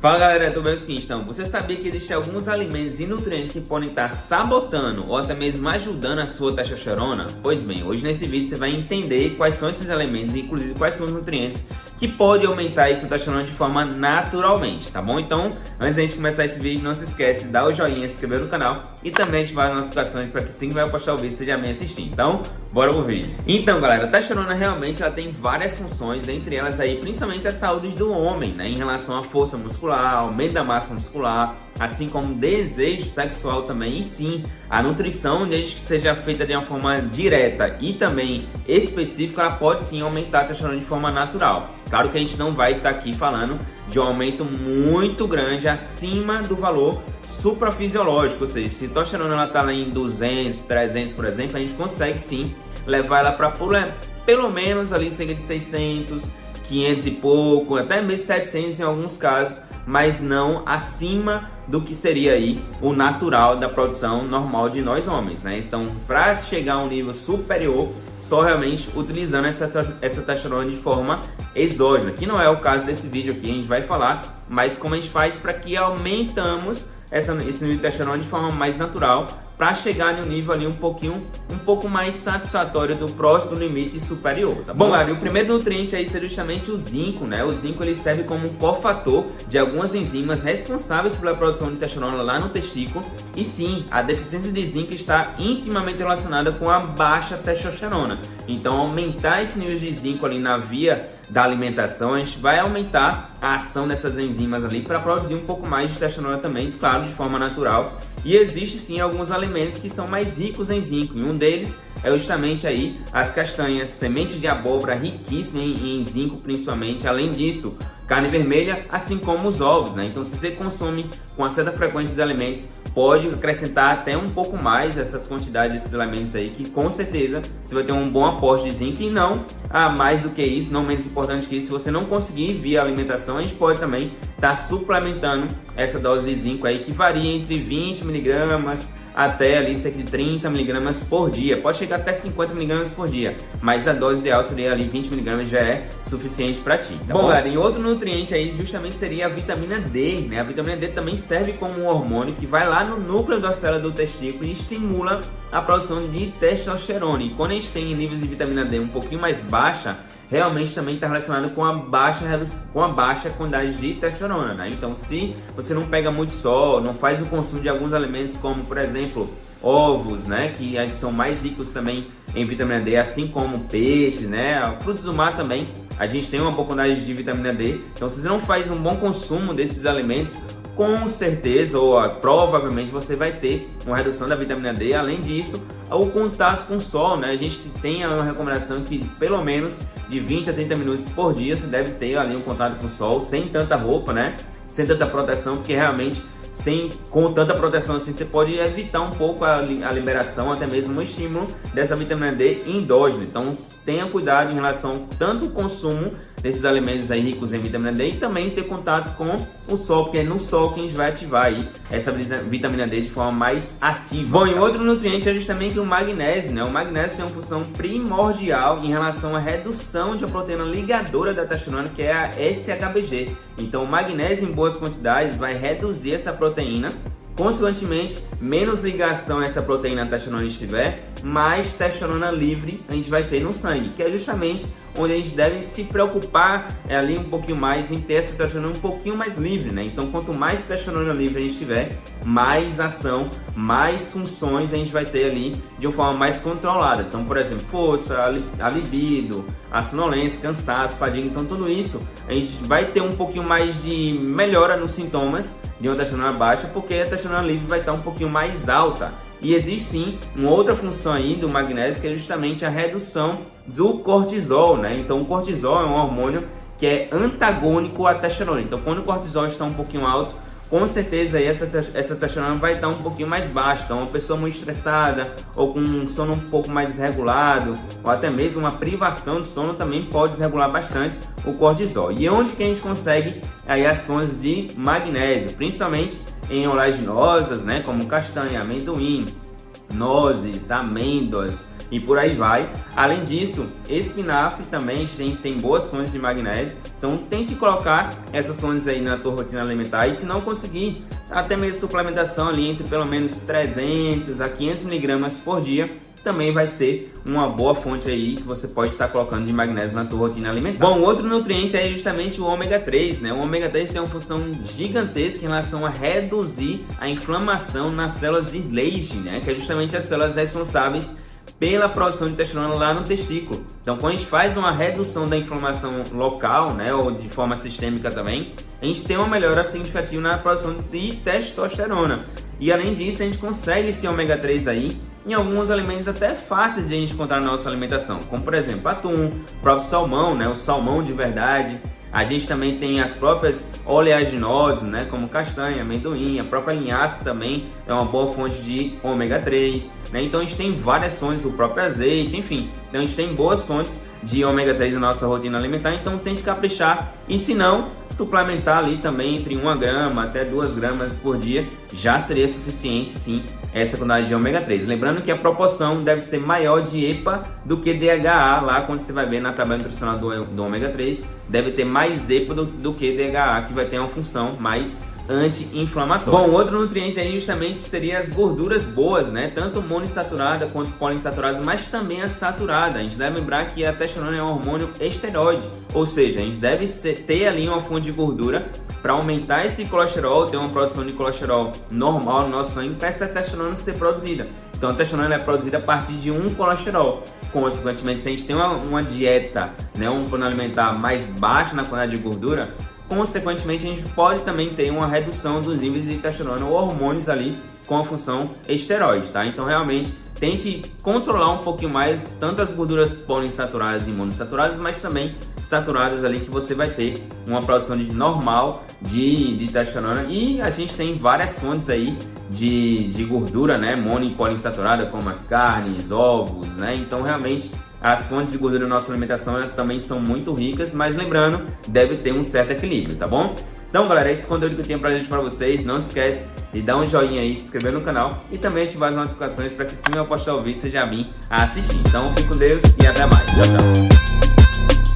Fala galera, tudo bem? É o seguinte, então, você sabia que existem alguns alimentos e nutrientes que podem estar sabotando ou até mesmo ajudando a sua testosterona? Pois bem, hoje nesse vídeo você vai entender quais são esses alimentos e inclusive quais são os nutrientes que podem aumentar a sua testosterona de forma naturalmente, tá bom? Então, antes da gente começar esse vídeo, não se esquece de dar o joinha, se inscrever no canal e também ativar as notificações para que assim que vai postar o vídeo você já vem assistir. Então, bora pro vídeo. Então galera, a testosterona realmente ela tem várias funções, dentre elas aí principalmente a saúde do homem, né? Em relação à força muscular, aumento da massa muscular, assim como desejo sexual também, e sim, a nutrição, desde que seja feita de uma forma direta e também específica, ela pode sim aumentar a testosterona de forma natural. Claro que a gente não vai estar aqui falando de um aumento muito grande acima do valor suprafisiológico, ou seja, se a testosterona está lá em 200, 300, por exemplo, a gente consegue sim levar ela para pelo menos ali cerca de 600, 500 e pouco, até mesmo 700 em alguns casos, mas não acima do que seria aí o natural da produção normal de nós homens, né? Então, para chegar a um nível superior, só realmente utilizando essa testosterona de forma exógena, que não é o caso desse vídeo aqui, a gente vai falar, mas como a gente faz para que aumentamos esse nível de testosterona de forma mais natural, para chegar no nível ali um pouco mais satisfatório do próximo limite superior, tá bom? Galera, e o primeiro nutriente aí seria justamente o zinco, né? O zinco ele serve como um cofator de algumas enzimas responsáveis pela produção de testosterona lá no testículo, e sim, a deficiência de zinco está intimamente relacionada com a baixa testosterona. Então, aumentar esse nível de zinco ali na via da alimentação, a gente vai aumentar a ação dessas enzimas ali para produzir um pouco mais de testosterona também, claro, de forma natural. E existe sim alguns alimentos que são mais ricos em zinco, e um deles é justamente aí as castanhas, sementes de abóbora riquíssimas em zinco principalmente. Além disso, carne vermelha, assim como os ovos, né? Então, se você consome com uma certa frequência esses alimentos, pode acrescentar até um pouco mais essas quantidades desses alimentos aí, que com certeza você vai ter um bom aporte de zinco. E não mais do que isso, não menos importante que isso, se você não conseguir via alimentação, a gente pode também estar suplementando essa dose de zinco aí, que varia entre 20 miligramas até ali cerca de 30 miligramas por dia, pode chegar até 50 miligramas por dia, mas a dose ideal seria ali 20 miligramas, já é suficiente para ti, tá bom? Galera, e outro nutriente aí justamente seria a vitamina D, né? A vitamina D também serve como um hormônio que vai lá no núcleo da célula do testículo e estimula a produção de testosterona. E quando a gente tem níveis de vitamina D um pouquinho mais baixa, realmente também está relacionado com a baixa quantidade de testosterona, né? Então, se você não pega muito sol, não faz o consumo de alguns alimentos como, por exemplo, ovos, né? Que são mais ricos também em vitamina D, assim como peixes, né? Frutos do mar também, a gente tem uma boa quantidade de vitamina D. Então, se você não faz um bom consumo desses alimentos, com certeza ou provavelmente você vai ter uma redução da vitamina D. Além disso, o contato com o sol, né? A gente tem uma recomendação que pelo menos de 20 a 30 minutos por dia você deve ter ali um contato com o sol, sem tanta roupa, né? Sem tanta proteção, porque realmente com tanta proteção assim, você pode evitar um pouco a liberação, até mesmo o estímulo dessa vitamina D endógena. Então tenha cuidado em relação tanto ao consumo desses alimentos aí ricos em vitamina D e também ter contato com o sol, porque é no sol que a gente vai ativar aí essa vitamina D de forma mais ativa. Bom, e outro nutriente é justamente o magnésio, né? O magnésio tem uma função primordial em relação à redução de uma proteína ligadora da testosterona, que é a SHBG. Então o magnésio em boas quantidades vai reduzir essa proteína, consequentemente, menos ligação essa proteína à testosterona estiver, mais testosterona livre a gente vai ter no sangue, que é justamente onde a gente deve se preocupar ali um pouquinho mais em ter essa testosterona um pouquinho mais livre, né? Então, quanto mais testosterona livre a gente tiver, mais ação, mais funções a gente vai ter ali de uma forma mais controlada. Então, por exemplo, força, a libido, a sonolência, cansaço, fadiga. Então, tudo isso a gente vai ter um pouquinho mais de melhora nos sintomas de uma testosterona baixa, porque a testosterona livre vai estar um pouquinho mais alta. E existe sim uma outra função aí do magnésio, que é justamente a redução do cortisol, né? Então o cortisol é um hormônio que é antagônico à testosterona. Então quando o cortisol está um pouquinho alto, com certeza aí essa testosterona vai estar um pouquinho mais baixa. Então uma pessoa muito estressada ou com um sono um pouco mais desregulado, ou até mesmo uma privação de sono também pode desregular bastante o cortisol. E onde que a gente consegue aí ações de magnésio? Principalmente em oleaginosas, né, como castanha, amendoim, nozes, amêndoas, e por aí vai. Além disso, espinafre também tem boas fontes de magnésio, então tente colocar essas fontes aí na tua rotina alimentar, e se não conseguir, até mesmo suplementação ali entre pelo menos 300 a 500 miligramas por dia, também vai ser uma boa fonte aí que você pode estar colocando de magnésio na tua rotina alimentar. Bom, outro nutriente é justamente o ômega 3, né? O ômega 3 tem uma função gigantesca em relação a reduzir a inflamação nas células de Leydig, né? Que é justamente as células responsáveis pela produção de testosterona lá no testículo. Então, quando a gente faz uma redução da inflamação local, né, ou de forma sistêmica também, a gente tem uma melhora significativa na produção de testosterona. E além disso, a gente consegue esse ômega 3 aí em alguns alimentos até fáceis de a gente encontrar na nossa alimentação, como por exemplo atum, o próprio salmão, né, o salmão de verdade. A gente também tem as próprias oleaginosas, né, como castanha, amendoim, a própria linhaça também é uma boa fonte de ômega 3, né? Então a gente tem várias fontes, o próprio azeite, enfim. Então a gente tem boas fontes de ômega 3 na nossa rotina alimentar, então tem que caprichar, e se não, suplementar ali também entre 1 grama até 2 gramas por dia, já seria suficiente sim essa quantidade de ômega 3. Lembrando que a proporção deve ser maior de EPA do que DHA, lá quando você vai ver na tabela nutricional do ômega 3, deve ter mais EPA do que DHA, que vai ter uma função mais anti-inflamatório. Bom, outro nutriente aí justamente seria as gorduras boas, né? Tanto monoinsaturada quanto poliinsaturada, mas também a saturada. A gente deve lembrar que a testosterona é um hormônio esteroide, ou seja, a gente deve ter ali uma fonte de gordura para aumentar esse colesterol, ter uma produção de colesterol normal no nosso sangue, para essa testosterona ser produzida. Então a testosterona é produzida a partir de um colesterol. Consequentemente, se a gente tem uma dieta, né, um plano alimentar mais baixo na quantidade de gordura, consequentemente a gente pode também ter uma redução dos níveis de testosterona ou hormônios ali com a função esteroide, tá? Então realmente tente controlar um pouquinho mais tanto as gorduras poliinsaturadas e monoinsaturadas, mas também saturadas ali, que você vai ter uma produção normal de testosterona. E a gente tem várias fontes aí de gordura, né, mono e poliinsaturada, como as carnes, ovos, né? Então realmente as fontes de gordura na nossa alimentação também são muito ricas, mas lembrando, deve ter um certo equilíbrio, tá bom? Então galera, esse conteúdo que eu tenho pra gente pra vocês. Não se esquece de dar um joinha aí, se inscrever no canal e também ativar as notificações para que assim eu postar o vídeo você já vir a assistir. Então fique com Deus e até mais. Tchau, tchau.